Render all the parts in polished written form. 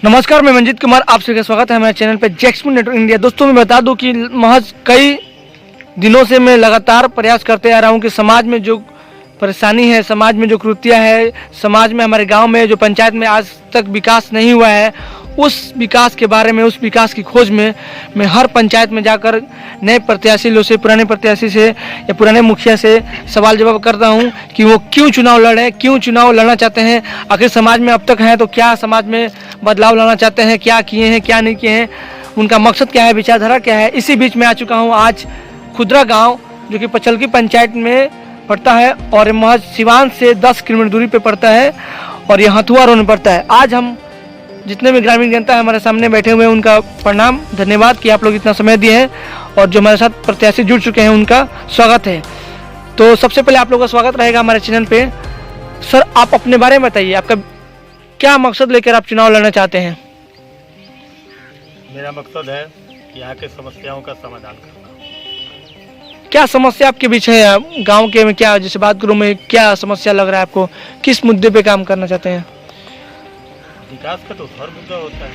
नमस्कार, मैं मंजीत कुमार, आप सभी का स्वागत है हमारे चैनल पे जैक्समून नेटवर्क इंडिया। दोस्तों मैं बता दूं कि महज कई दिनों से मैं लगातार प्रयास करते आ रहा हूं कि समाज में जो परेशानी है, समाज में जो कुरीतियां है, समाज में हमारे गांव में जो पंचायत में आज तक विकास नहीं हुआ है, उस विकास के बारे में, उस विकास की खोज में मैं हर पंचायत में जाकर नए प्रत्याशी लोग से, पुराने प्रत्याशी से या पुराने मुखिया से सवाल जवाब करता हूं कि वो क्यों चुनाव लड़े, क्यों चुनाव लड़ना चाहते हैं, आखिर समाज में अब तक हैं तो क्या समाज में बदलाव लाना चाहते हैं, क्या किए हैं, क्या नहीं किए हैं, उनका मकसद क्या है, विचारधारा क्या है। इसी बीच में आ चुका हूँ आज खुदरा गाँव, जो कि पचलकी पंचायत में पड़ता है और महज सिवान से 10 किलोमीटर दूरी पे पड़ता है और ये हथुआ रोड में पड़ता है। आज हम जितने भी ग्रामीण जनता है हमारे सामने बैठे हुए हैं, उनका प्रणाम, धन्यवाद कि आप लोग इतना समय दिए हैं और जो हमारे साथ प्रत्याशी जुड़ चुके हैं उनका स्वागत है। तो सबसे पहले आप लोगों का स्वागत रहेगा हमारे चैनल पे। सर, आप अपने बारे में बताइए, आपका क्या मकसद लेकर आप चुनाव लड़ना चाहते हैं? मेरा मकसद है कि यहाँ के समस्याओं का समाधान करना। क्या समस्या आपके बीच है गांव के में? क्या जैसे बात करूं मैं, क्या समस्या लग रहा है आपको, किस मुद्दे पे काम करना चाहते हैं? विकास का तो हर मुद्दा होता है,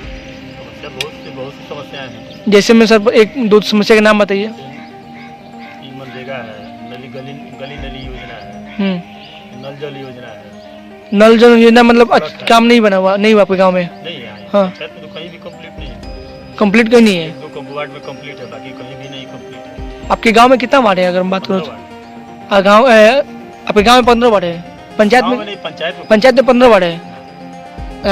समस्या बहुत सी समस्याएं हैं। जैसे मैं सर एक दो समस्या के नाम बताइए। मनरेगा है, गली नली योजना है, नल जल योजना है। नल जल योजना मतलब काम नहीं बना हुआ, नहीं हुआ आपके गाँव में? नहीं है। हाँ, पंचायत में तो कहीं भी कंप्लीट नहीं है। कंप्लीट कहीं नहीं है? 2 वार्ड में कंप्लीट है, बाकी कहीं भी नहीं कंप्लीट है। आपके गांव में कितना वार्ड है अगर हम बात करूँ तो? गाँव आपके गांव में 15 वार्ड है, पंचायत में? पंचायत में 15 वार्ड है,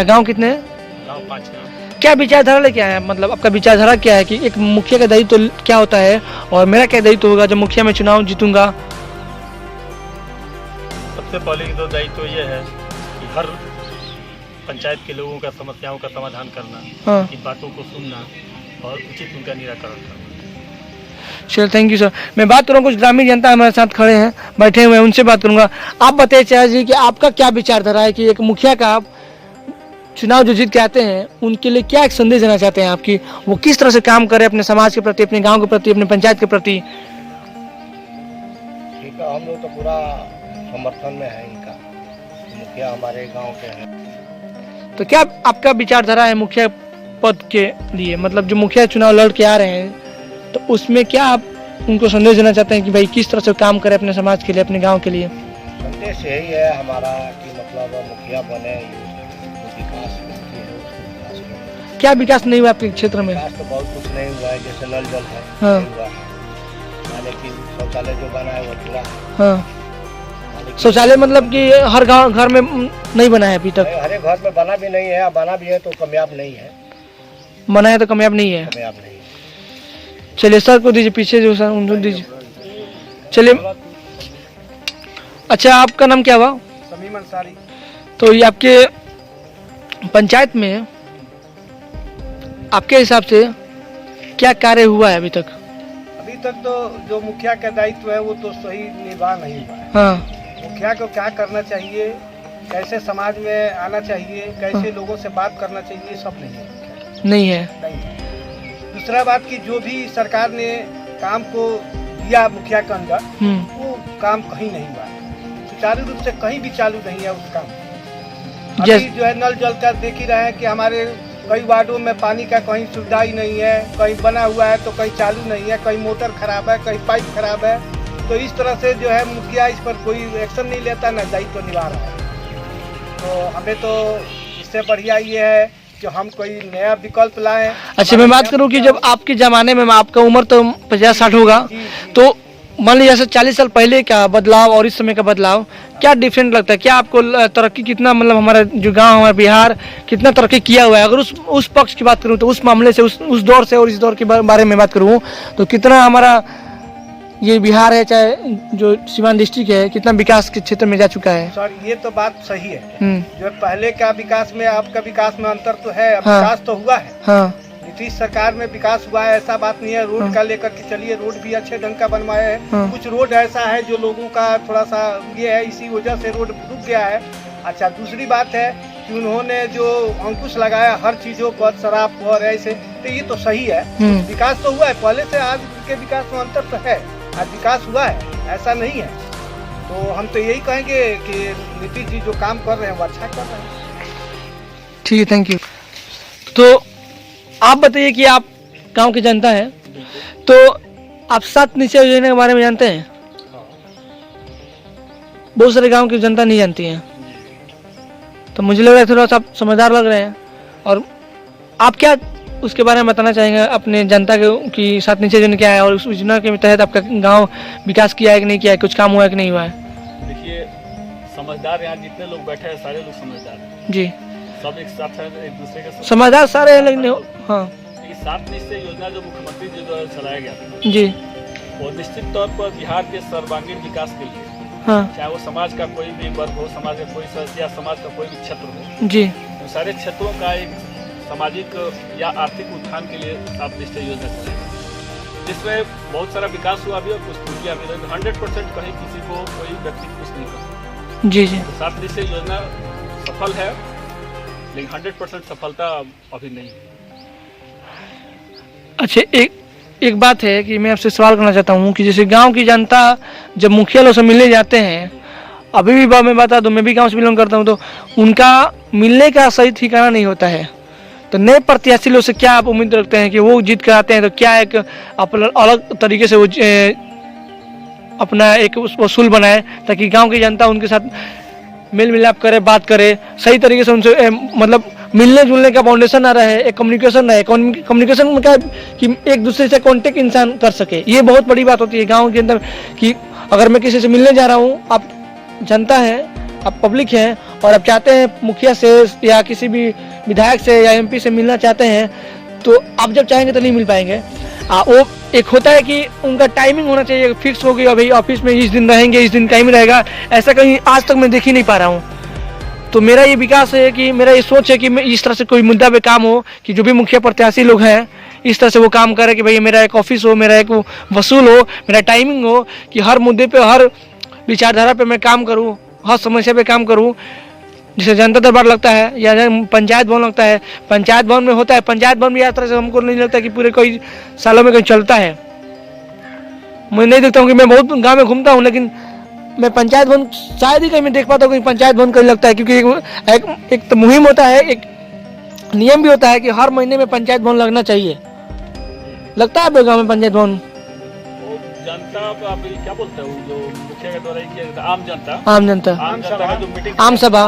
गांव कितने हैं? गाँव 5 है। क्या विचारधारा लेके आए हैं, मतलब आपका विचारधारा क्या है कि एक मुखिया का दायित्व तो क्या होता है और मेरा क्या दायित्व होगा जब मुखिया में चुनाव जीतूंगा? सबसे पहले तो दायित्व ये है कि हर पंचायत के लोगों का समस्याओं का समाधान करना, हाँ, की बातों को सुनना और उचित उनका निराकरण करना। चलो, थैंक यू सर। मैं बात करूँ, कुछ ग्रामीण जनता हमारे साथ खड़े हैं, बैठे हुए हैं, उनसे बात करूंगा। आप बताइए चाहे जी कि आपका क्या विचारधारा है कि एक मुखिया का आप चुनाव जो जीत के आते हैं उनके लिए क्या एक संदेश देना चाहते हैं आपकी, वो किस तरह से काम करे अपने समाज के प्रति, अपने गांव के प्रति, अपने पंचायत के प्रति? ठीक है, हम लोग तो पूरा समर्थन में है इनका, मुखिया हमारे गांव के हैं। तो क्या आपका विचारधारा है मुखिया पद के लिए, मतलब जो मुखिया चुनाव लड़ के आ रहे हैं तो उसमें क्या आप उनको संदेश देना चाहते हैं कि भाई किस तरह से काम करे अपने समाज के लिए, अपने गाँव के लिए? संदेश यही है हमारा कि मतलब मुखिया बने, विकास क्या विकास नहीं हुआ आपके क्षेत्र में? विकास तो बहुत कुछ नहीं हुआ है, जैसे नल जल है, हाँ, नहीं हुआ है, लेकिन शौचालय जो बना है वो पूरा है। हाँ, शौचालय मतलब कि हर गांव घर में नहीं बना है अभी तक? हर एक घर में बना भी नहीं है, बना भी है तो कामयाब नहीं है। बना है तो कामयाब नहीं है? कामयाब नहीं है। चलिए सर को दीजिए, पीछे जो सर उनको दीजिए। चलिए, अच्छा आपका नाम क्या हुआ? समीम अंसारी। तो ये आपके पंचायत में आपके हिसाब से क्या कार्य हुआ है अभी तक? अभी तक तो जो मुखिया का दायित्व है वो तो सही निर्वाह नहीं हुआ है। हाँ, मुखिया को क्या करना चाहिए, कैसे समाज में आना चाहिए, कैसे लोगों से बात करना चाहिए, सब नहीं है। नहीं है? नहीं है। दूसरा बात कि जो भी सरकार ने काम को दिया मुखिया के अंदर, वो काम कहीं नहीं हुआ, सुचारू रूप से कहीं भी चालू नहीं है उस काम। अभी जो है नल जल का देख ही रहे हैं कि हमारे कई वार्डों में पानी का कहीं सुविधा ही नहीं है, कहीं बना हुआ है तो कहीं चालू नहीं है, कहीं मोटर खराब है, कहीं पाइप खराब है। तो इस तरह से जो है मुखिया इस पर कोई एक्शन नहीं लेता, न दायित्व निभा रहा है। तो हमें तो इससे बढ़िया ये है कि हम कोई नया विकल्प लाएं। अच्छा, मैं बात करूं कि जब आपके ज़माने में, आपका उम्र तो 50-60 होगा, तो मान लीजिए जैसे 40 साल पहले का बदलाव और इस समय का बदलाव, क्या डिफरेंट लगता है? क्या आपको तरक्की कितना, मतलब हमारा जो गांव, हमारा बिहार कितना तरक्की किया हुआ है? अगर उस पक्ष की बात करूं तो उस मामले से, उस दौर से और इस दौर के बारे में बात करूं तो कितना हमारा ये बिहार है, चाहे जो सीवान डिस्ट्रिक्ट है, कितना विकास के क्षेत्र में जा चुका है? सर, ये तो बात सही है। जो पहले का विकास में आपका विकास में अंतर तो है। हाँ, विकास तो हुआ है। हाँ, नीतीश सरकार में विकास हुआ है, ऐसा बात नहीं है। रोड का लेकर के चलिए, रोड भी अच्छे ढंग का बनवाए हैं। कुछ रोड ऐसा है जो लोगों का थोड़ा सा ये है, इसी वजह से रोड रुक गया है। अच्छा, दूसरी बात है कि उन्होंने जो अंकुश लगाया हर चीजों पर, शराब पर, ऐसे, तो ये तो सही है। विकास तो हुआ है, पहले से आज के विकास में अंतर तो है, आज विकास हुआ है, ऐसा नहीं है। तो हम तो यही कहेंगे कि नीतीश जी जो काम कर रहे हैं वो अच्छा कर रहे हैं। ठीक है, थैंक यू। तो आप बताइए कि आप गांव की जनता है, तो आप 7 निश्चय योजना के बारे में जानते हैं? बहुत सारे गांव की जनता नहीं जानती है, तो मुझे लग रहा है थोड़ा सा आप समझदार लग रहे हैं। और आप क्या उसके बारे में बताना चाहेंगे अपने जनता के कि 7 निश्चय योजना क्या है और उस योजना के तहत आपका गांव विकास किया है कि नहीं किया है, कुछ काम हुआ है कि नहीं हुआ है? देखिए, समझदार यहाँ जितने लोग बैठे हैं सारे लोग समझदार हैं जी, सब एक साथ हैं, एक दूसरे के समझदार सारे हैं, लेकिन हाँ ये 7 निश्चय योजना जो मुख्यमंत्री जी द्वारा चलाया गया था जी, वो निश्चित तौर पर बिहार के सर्वांगीण विकास के लिए, हाँ चाहे वो समाज का कोई भी वर्ग हो, समाज का कोई सदस्य या समाज का कोई भी क्षेत्र हो, जी, उन सारे क्षेत्रों का एक सामाजिक या आर्थिक उत्थान के लिए 7 निश्चय योजना चलाएगा, जिसमें बहुत सारा विकास हुआ भी और कुछ त्रुटियां भी रही। 100% कहीं किसी को कोई व्यक्ति कुछ नहीं कर सकता। जी जी, तो 7 निश्चय योजना सफल है, लेकिन 100% सफलता अभी नहीं है। अच्छा, एक बात है कि मैं आपसे सवाल करना चाहता हूँ कि जैसे गांव की जनता जब मुखिया लोग से मिलने जाते हैं, अभी भी मैं बता दूँ, मैं भी गांव से बिलोंग करता हूँ, तो उनका मिलने का सही ठिकाना नहीं होता है। तो नए प्रत्याशी लोग से क्या आप उम्मीद रखते हैं कि वो जीत कर आते हैं तो क्या एक अपना अलग तरीके से वो अपना एक वसूल बनाए, ताकि गांव की जनता उनके साथ मेल मिलाप करे, बात करे, सही तरीके से उनसे मतलब मिलने जुलने का फाउंडेशन ना रहे, एक कम्युनिकेशन रहे। कम्युनिकेशन में क्या कि एक दूसरे से कांटेक्ट इंसान कर सके, ये बहुत बड़ी बात होती है गांव के अंदर। कि अगर मैं किसी से मिलने जा रहा हूँ, आप जनता है, आप पब्लिक हैं, और आप चाहते हैं मुखिया से या किसी भी विधायक से या एमपी से मिलना चाहते हैं, तो आप जब चाहेंगे तो नहीं मिल पाएंगे। वो एक होता है कि उनका टाइमिंग होना चाहिए, फिक्स हो गया भाई ऑफिस में इस दिन रहेंगे, इस दिन टाइम रहेगा, ऐसा कहीं आज तक मैं देख ही नहीं पा रहा हूँ। तो मेरा ये विकास है कि मेरा ये सोच है कि मैं इस तरह से कोई मुद्दा पे काम हो कि जो भी मुखिया प्रत्याशी लोग हैं इस तरह से वो काम करे कि भाई मेरा एक ऑफिस हो, मेरा एक वसूल हो, मेरा टाइमिंग हो, कि हर मुद्दे पे, हर विचारधारा पे मैं काम करूँ, हर समस्या पे काम करूँ। जैसे जनता दरबार लगता है या पंचायत भवन लगता है, पंचायत भवन में होता है, पंचायत भवन भी यात्रा से हमको नहीं लगता कि पूरे कई सालों में कहीं चलता है। मैं नहीं देखता हूँ कि मैं बहुत गाँव में घूमता हूँ, लेकिन मैं पंचायत भवन शायद ही कहीं मैं देख पाता हूँ कि पंचायत भवन कहीं लगता है, क्योंकि एक तो मुहिम होता है, एक नियम भी होता है कि हर महीने में पंचायत भवन लगना चाहिए। लगता है आपके गाँव में पंचायत भवन? जनता आप क्या बोलते हो, जो मुखिया के द्वारा किया जाता है, आम जनता का जो मीटिंग, आम सभा,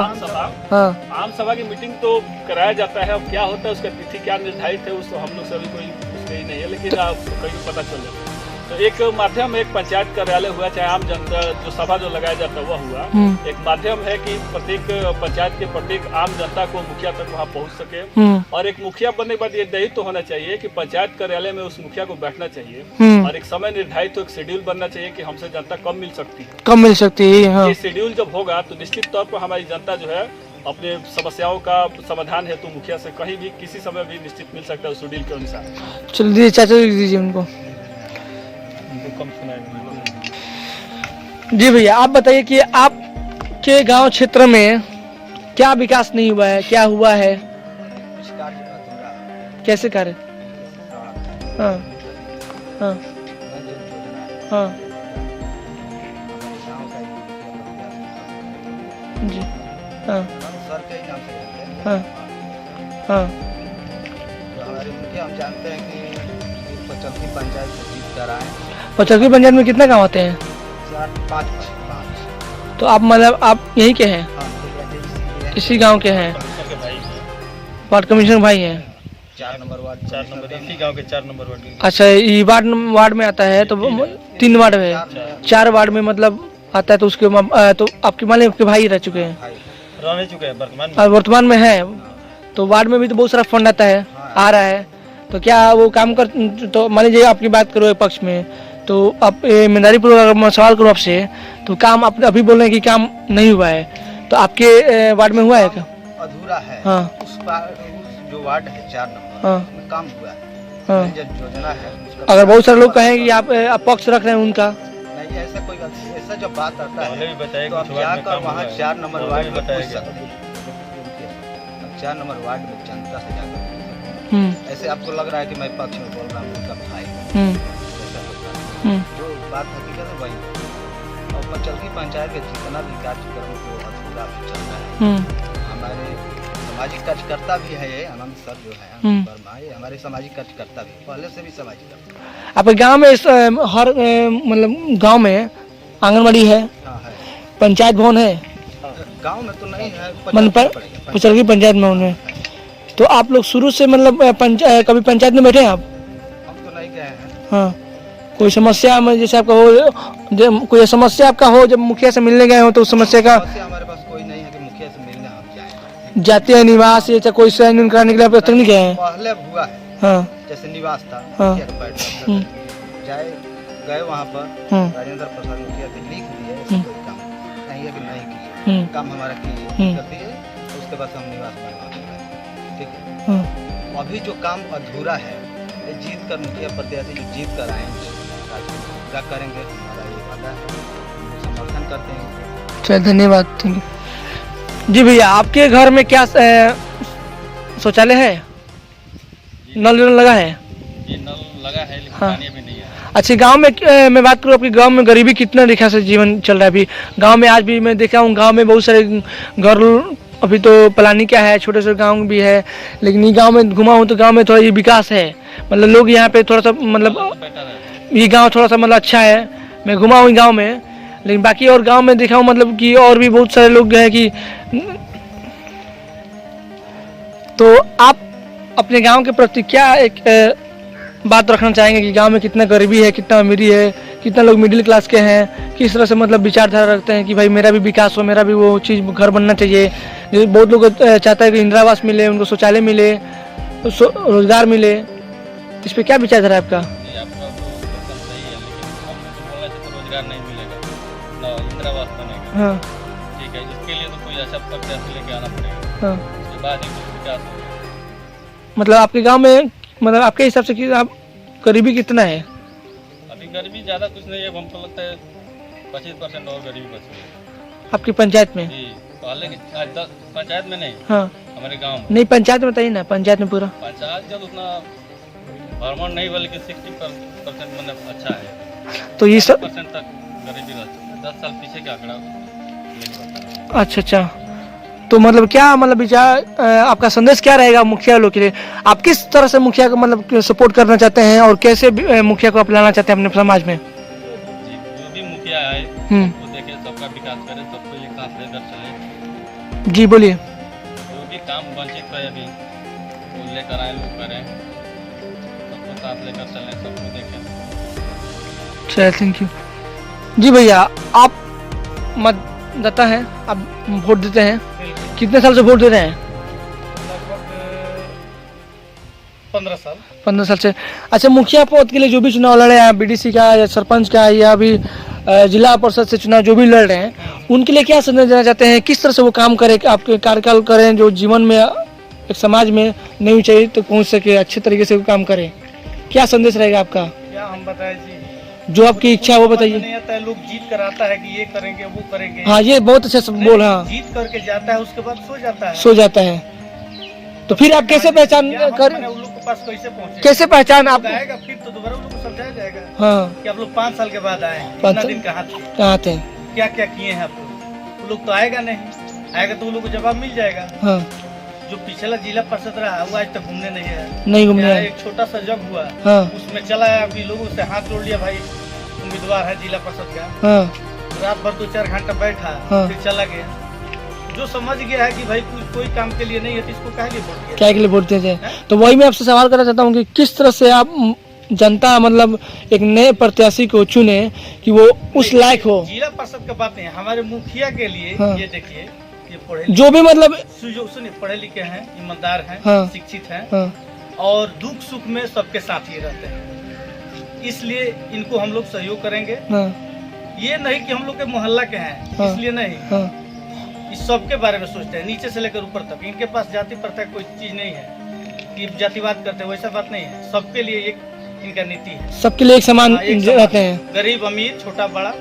हाँ, आम सभा की मीटिंग तो कराया जाता है। अब क्या होता है, उसका तिथि क्या निर्धारित है, उसको हम लोग से अभी कोई उसका ही नहीं है, लेकिन आप कहीं पता चल जाता है। तो एक माध्यम, एक पंचायत कार्यालय हुआ, चाहे आम जनता जो सभा जो लगाया जाता है वह हुआ, एक माध्यम है कि प्रत्येक पंचायत के प्रत्येक आम जनता को मुखिया तक वहाँ पहुँच सके। और एक मुखिया बनने के बाद ये दायित्व तो होना चाहिए कि पंचायत कार्यालय में उस मुखिया को बैठना चाहिए, और एक समय निर्धारित तो एक शेड्यूल बनना चाहिए कि हमसे जनता कब मिल सकती है, हाँ। ये शेड्यूल जब होगा तो निश्चित तौर पर हमारी जनता जो है अपने समस्याओं का समाधान हेतु मुखिया से कहीं भी किसी समय भी निश्चित मिल सकता है उस शेड्यूल के अनुसार। चलिए चाचा दीजिए उनको। जी भैया, आप बताइए कि आपके गांव क्षेत्र में क्या विकास नहीं हुआ है, क्या हुआ है? कैसे कार्य? हाँ हाँ हाँ जी, हाँ हाँ हाँ, हमारे मुखिया हम जानते हैं कि 55 पंचायत से जीत कर आए। 55 पंचायत में कितना गाँव आते हैं? 5। तो आप मतलब आप यहीं के हैं? इसी गांव के हैं? वार्ड कमिश्नर भाई हैं? 4 नंबर वार्ड, 4 नंबर इसी गांव के 4 नंबर वार्ड। अच्छा, ये वार्ड में आता है, तो 3 वार्ड में, 4 वार्ड में मतलब आता है, तो उसके तो आपके मान लीजिए आपके भाई रह चुके हैं, रह चुके हैं वर्तमान में है, तो वार्ड में भी तो बहुत सारा फंड आता है, आ रहा है, तो क्या वो काम कर, तो मान लीजिए आपकी बात करो एक पक्ष में, तो आप ईमानदारी पूर्वक अगर मैं सवाल करूँ आपसे, तो काम आप अभी बोल रहे हैं कि काम नहीं हुआ है, तो आपके वार्ड में हुआ है क्या? अधूरा है। हाँ, उस जो वार्ड है 4 नंबर, हाँ, उसमें काम हुआ है। हाँ। जो योजना है उसका, अगर बहुत सारे लोग कहें कि आप पक्ष रख रहे हैं उनका, नहीं ऐसा कोई ऐसा जब बात आता पहले भी है बताया तो आप कुछ वार्ड में जाकर काम वहाँ हुआ है। 4 नंबर पहले वार्ड भी में बताया पूछ गया। सकते हैं। अब 4 नंबर वार्ड में जनता से जाकर, ऐसे आपको लग रहा है कि मैं पक्ष में बोल रहा हूँ उनका भाई, ऐसा होता है। जो बात हकीकत है वही। और पंचलकी पंचायत के जितना भी कार्यक्रम जो अधूरा चल रहा है, हमारे सामाजिक कार्यकर्ता भी है ये आनंद सर जो है वर्मा, ये हमारे सामाजिक कार्यकर्ता भी पहले से भी सामाजिक कार्यकर्ता। आपके गांव में हर मतलब गांव में आंगनबाड़ी है, हाँ है, पंचायत भवन है, गांव में तो नहीं है, मतलब पचरगी पंचायत में उनमें। तो आप लोग शुरू से मतलब कभी पंचायत में बैठे हैं आप? हम तो नहीं गए हैं। हाँ, कोई समस्या में जैसे आपका हो, कोई समस्या आपका हो, जब मुखिया से मिलने गए हो तो उस समस्या का हमारे पास कोई नहीं है कि मुखिया से मिलने हम जाएं। जाते हैं निवास या कोई साइन कराने के लिए आप तक नहीं गए हैं? पहले हुआ है, हाँ जैसे निवास था, हाँ। मुखिया का बैठ जाए गए वहाँ पर, राजेंद्र प्रसाद मुखिया के लिख दिए कोई काम नहीं है कि नहीं किए, काम हमारा किए कर दिए, उसके बाद हम निवास बनवा दिए। ठीक है, अभी जो काम अधूरा है, ये जीत कर मुखिया प्रत्याशी जो जीत कर आएंगे क्या करेंगे, हमारा ये वादा है, समर्थन करते हैं। चलिए धन्यवाद, थैंक यू। जी भैया, आपके घर में क्या शौचालय है? नल लगा है? ये नल लगा है लेकिन हाँ। पानी अभी नहीं है। अच्छा, गांव में मैं बात करूँ, आपके गांव में गरीबी कितना रेखा से जीवन चल रहा है अभी गांव में? आज भी मैं देखा हूँ गांव में बहुत सारे घर, अभी तो प्लानिंग क्या है, छोटे छोटे गांव भी है, लेकिन ये गांव में घुमा हूँ तो गांव में थोड़ा ये विकास है, मतलब लोग यहाँ पे थोड़ा सा मतलब बेटर है। ये गांव थोड़ा सा मतलब अच्छा है। मैं घुमा हूँ गांव में, लेकिन बाकी और गांव में देखा हूँ मतलब कि और भी बहुत सारे लोग हैं कि। तो आप अपने गांव के प्रति क्या एक बात रखना चाहेंगे कि गांव में कितना गरीबी है, कितना अमीरी है, कितना लोग मिडिल क्लास के हैं, किस तरह से मतलब विचारधारा रखते हैं कि भाई मेरा भी विकास हो, मेरा भी वो चीज़ घर बनना चाहिए। जैसे बहुत लोग चाहता है कि इंदिरा आवास मिले, उनको शौचालय मिले, रोजगार मिले, इस पर क्या विचारधारा है आपका? ये आपका तो एकदम सही है, लेकिन हम तो बोलना चाहिए तो रोजगार नहीं मिलेगा ना, इंदिरा आवास बनेगा। हाँ ठीक है, इसके लिए तो कोई अच्छा प्रत्याशी लेके आना पड़ेगा, हाँ। उसके बाद ही कुछ विकास होगा। मतलब आपके गांव में मतलब आपके हिसाब से कि आप गरीबी कितना है? अभी गरीबी ज़्यादा कुछ नहीं है, हमको लगता है 25% और गरीबी बच गई है। आपकी पंचायत में? जी, पहले आज 10 पंचायत में नहीं, हाँ हमारे गांव में। नहीं, पंचायत में बताइए ना, पंचायत में पूरा। पंचायत जब उतना भ्रमण नहीं हुआ, लेकिन 60% मतलब अच्छा है। तो ये सब 10% तक गरीबी रहती है, 10 साल पीछे का आंकड़ा नहीं पता। अच्छा अच्छा। तो मतलब क्या मतलब विचार आपका संदेश क्या रहेगा मुखिया लोग के लिए? आप किस तरह से मुखिया को मतलब सपोर्ट करना चाहते हैं और कैसे मुखिया को अपनाना चाहते हैं अपने समाज में? जी, जो भी मुखिया आए वो देखे, सबका विकास करे, सबको एक साथ लेकर चले। जी बोलिए। जो भी काम वंचित है अभी वो लेकर आए, लोग करें, सबको साथ लेकर चलें, सबको देखें। चलिए थैंक यू। जी भैया, आप मतदाता हैं, आप वोट देते हैं, कितने साल से वोट दे रहे हैं? लगभग 15 साल। 15 साल से। अच्छा, मुखिया पद के लिए जो भी चुनाव लड़े हैं, बीडीसी का या सरपंच का या अभी जिला परिषद से चुनाव जो भी लड़ रहे हैं, उनके लिए क्या संदेश देना चाहते हैं? किस तरह से वो काम करें, आपके कार्यकाल करें, जो जीवन में एक समाज में नहीं ऊंचाई तो पहुंच सके, अच्छे तरीके से वो काम करें? क्या संदेश रहेगा आपका? क्या हम बताएं जी, जो आपकी इच्छा है वो बताइए। नहीं आता है, लोग जीत कर आता है कि ये करेंगे वो करेंगे। हाँ, ये बहुत अच्छा सब बोल। हाँ, जीत करके जाता है, उसके बाद सो जाता है। सो जाता है। तो फिर आप कैसे पहचान कर, उन लोग के पास कैसे पहुंचे? कैसे पहचान आप? आएगा फिर तो दोबारा उन लोग को समझाया जाएगा हाँ, कि आप लोग 5 साल के बाद आए हैं, 5 इतना साल। दिन कहाँ थे, कहाँ थे? क्या क्या किए हैं आप लोग? वो लोग तो आएगा नहीं, आएगा तो उन लोग को जवाब मिल जाएगा। हाँ, जो पिछला जिला परिषद रहा वो आज तक घूमने नहीं है। नहीं घूमने यहाँ आए। एक छोटा सा जग हुआ, हाँ उसमें चला है, अभी लोगों से हाथ जोड़ लिया, भाई उम्मीदवार है जिला परिषद का, हाँ रात भर 2-4 घंटा बैठा, हाँ। फिर चला गया। जो समझ गया है कि भाई कोई काम के लिए नहीं है तो इसको काहे लिए वोट दिया? क्या के लिए वोट देते हैं? तो वही मैं आपसे सवाल करना चाहता हूँ कि किस तरह से आप जनता मतलब एक नए प्रत्याशी को चुने कि वो उस लायक हो। जिला परिषद का बात नहीं है, हमारे मुखिया के लिए हाँ। ये देखिए, ये पढ़े जो भी मतलब सुनिए, पढ़े लिखे हैं, ईमानदार हैं, हाँ। शिक्षित हैं, हाँ, और दुख सुख में सबके साथ ही रहते हैं, इसलिए इनको हम लोग सहयोग करेंगे। हाँ, ये नहीं कि हम लोग के मोहल्ला के हैं, हाँ। इसलिए नहीं, हाँ, इस सबके बारे में सोचते हैं, नीचे से लेकर ऊपर तक। इनके पास जाति प्रथा कोई चीज नहीं है कि जातिवाद करते हैं, वैसा बात नहीं है। सबके लिए एक इनका नीति है, सबके लिए एक समान हाँ, एक समान। रहते हैं। गरीब अमीर छोटा बड़ा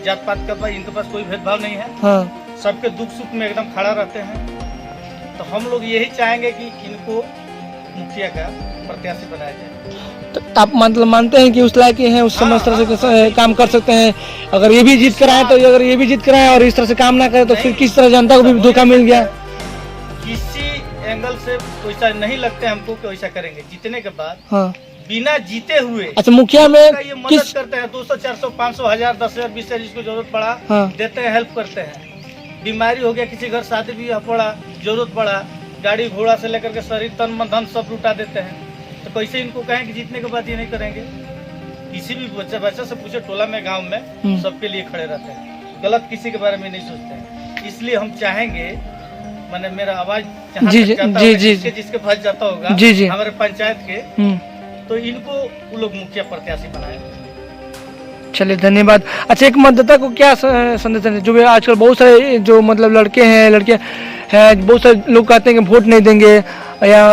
जात पात का इनके पास कोई भेदभाव नहीं है, हाँ, सबके दुख सुख में एकदम खड़ा रहते हैं। तो हम लोग यही चाहेंगे कि इनको मुखिया का प्रत्याशी बनाया जाए। तो आप मतलब मानते हैं कि उस लायक हैं, उस समय इस तरह से काम कर सकते हैं? अगर ये भी जीत कराएं तो अगर ये भी जीत कराएं और इस तरह से काम ना करें तो फिर किस तरह जनता को भी धोखा मिल गया? किसी एंगल से वैसा नहीं लगता है हमको कि वैसा करेंगे। जीतने के बाद हाँ। बिना जीते हुए अच्छा, मुखिया में ये मदद किस करते हैं, 200 400 500 1000 10,000 20,000 जिसको जरूरत पड़ा हाँ। देते हैं, हेल्प करते हैं। बीमारी हो गया, किसी घर शादी भी पड़ा, जरूरत पड़ा, गाड़ी घोड़ा से लेकर के शरीर तन मन धन सब लुटा देते हैं। तो कैसे इनको कहें कि जीतने के बाद ये नहीं करेंगे? किसी भी बच्चा से पूछे, टोला में गांव में सबके लिए खड़े रहते हैं, गलत किसी के बारे में नहीं सोचते हैं। इसलिए हम चाहेंगे, मैंने मेरा आवाज जहाँ जी तक जी जाता जी होगा, जी जिसके पास जाता होगा जी जी हमारे पंचायत के, तो इनको वो लोग मुखिया प्रत्याशी बनाए। चलिए धन्यवाद। अच्छा, एक मतदाता को क्या संदेश दें? जो भी आजकल बहुत सारे जो मतलब लड़के हैं लड़कियां हैं, बहुत सारे लोग कहते हैं कि वोट नहीं देंगे या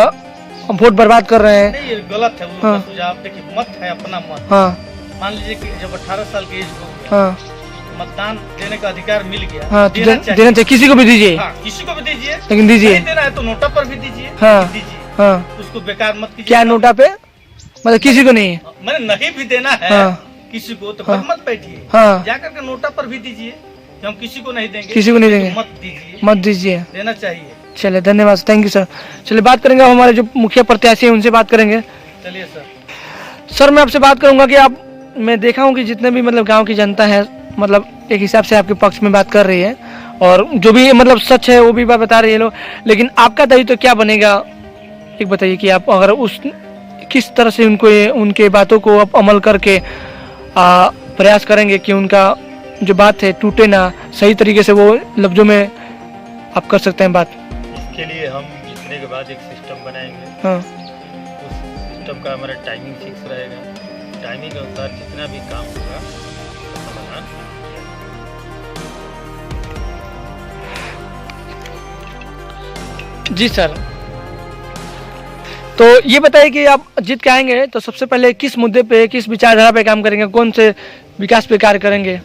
वोट बर्बाद कर रहे हैं। नहीं, ये गलत है। हाँ। सुझाव देखिए, मत है अपना मत। हाँ मान लीजिए कि जब 18 साल की एज हो गया, हाँ मतदान देने का अधिकार मिल गया, हाँ, तो देना देना चाहिए, किसी को भी दीजिए। हाँ, किसी को भी दीजिए, लेकिन दीजिए। नहीं देना है तो नोटा पर भी दीजिए। हाँ। दीजिए, हाँ, उसको बेकार मत कीजिए। क्या नोटा पे? मतलब किसी को नहीं? मैंने नहीं भी देना है हाँ। किसी को तो हाँ। मत बैठिए, हाँ। जाकर के नोटा पर भी दीजिए कि हम किसी को नहीं देंगे, किसी को नहीं तो देंगे। मत दीजिए, मत दीजिए। देना चाहिए। चलिए धन्यवाद, थैंक यू सर। चलिए बात करेंगे, हमारे जो मुखिया प्रत्याशी हैं उनसे बात करेंगे। चलिए सर। सर, मैं आपसे बात करूंगा कि आप, मैं देखा हूँ कि जितने भी मतलब गांव की जनता है, मतलब एक हिसाब से आपके पक्ष में बात कर रही है, और जो भी मतलब सच है वो भी बात बता रही है लोग, लेकिन आपका दायित्व तो क्या बनेगा? एक बताइए कि आप अगर उस किस तरह से उनको उनके बातों को आप अमल करके प्रयास करेंगे कि उनका जो बात है टूटे ना, सही तरीके से वो लफ्जों में आप कर सकते हैं बात। इसके लिए हम जीतने के बाद एक सिस्टम बनाएंगे। हाँ। उस सिस्टम का हमारा टाइमिंग फिक्स रहेगा, टाइमिंग के अनुसार जितना भी काम होगा उसका समाधान जी सर, तो ये बताइए कि आप जीत के आएंगे तो सबसे पहले किस मुद्दे पे, किस विचारधारा पे काम करेंगे, कौन से विकास पे कार्य करेंगे?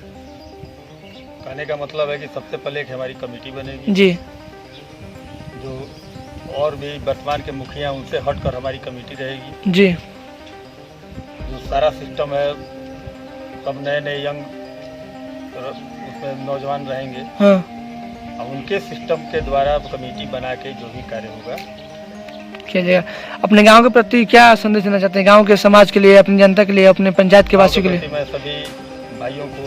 कहने का मतलब है कि सबसे पहले एक हमारी कमेटी बनेगी जी। जो और भी वर्तमान के मुखिया उनसे हटकर हमारी कमेटी रहेगी। जी। जो सारा सिस्टम है, सब नए नए यंग उसमें नौजवान रहेंगे। हाँ। और उनके सिस्टम के द्वारा कमेटी बना के जो भी कार्य होगा किया जाएगा। अपने गांव के प्रति क्या संदेश देना चाहते हैं? गांव के समाज के लिए, अपनी जनता के लिए, अपने पंचायत के वासियों के लिए? मैं सभी भाइयों को,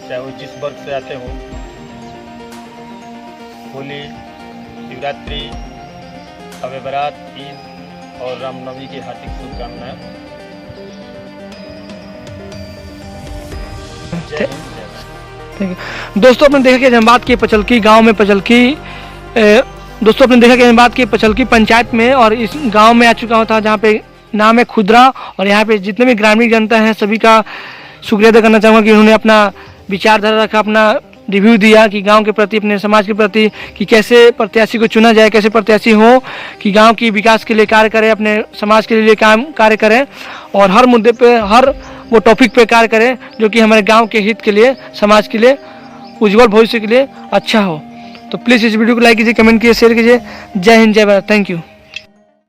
चाहे वो जिस वर्ग से आते हों, होली, शिवरात्रि, शब बारात, ईद और रामनवमी की हार्दिक शुभकामनाएं। जय हिंद, जय भारत। ठीक है दोस्तों, आपने देखा कि हम बात की पचलकी गांव में, पचलकी दोस्तों आपने देखा कि हम बात की पचलकी पंचायत में, और इस गांव में आ चुका था जहां पे नाम है खुदरा, और यहाँ पे जितने भी ग्रामीण जनता है सभी का शुक्रिया अदा करना चाहूँगा कि उन्होंने अपना विचारधारा रखा, अपना रिव्यू दिया कि गांव के प्रति, अपने समाज के प्रति, कि कैसे प्रत्याशी को चुना जाए, कैसे प्रत्याशी हो कि गांव की विकास के लिए कार्य करें, अपने समाज के लिए कार्य करें, और हर मुद्दे पे, हर वो टॉपिक पे कार्य करें जो कि हमारे गांव के हित के लिए, समाज के लिए, उज्जवल भविष्य के लिए अच्छा हो। तो प्लीज़ इस वीडियो को लाइक कीजिए, कमेंट कीजिए, शेयर कीजिए। जय हिंद, जय भारत, थैंक यू।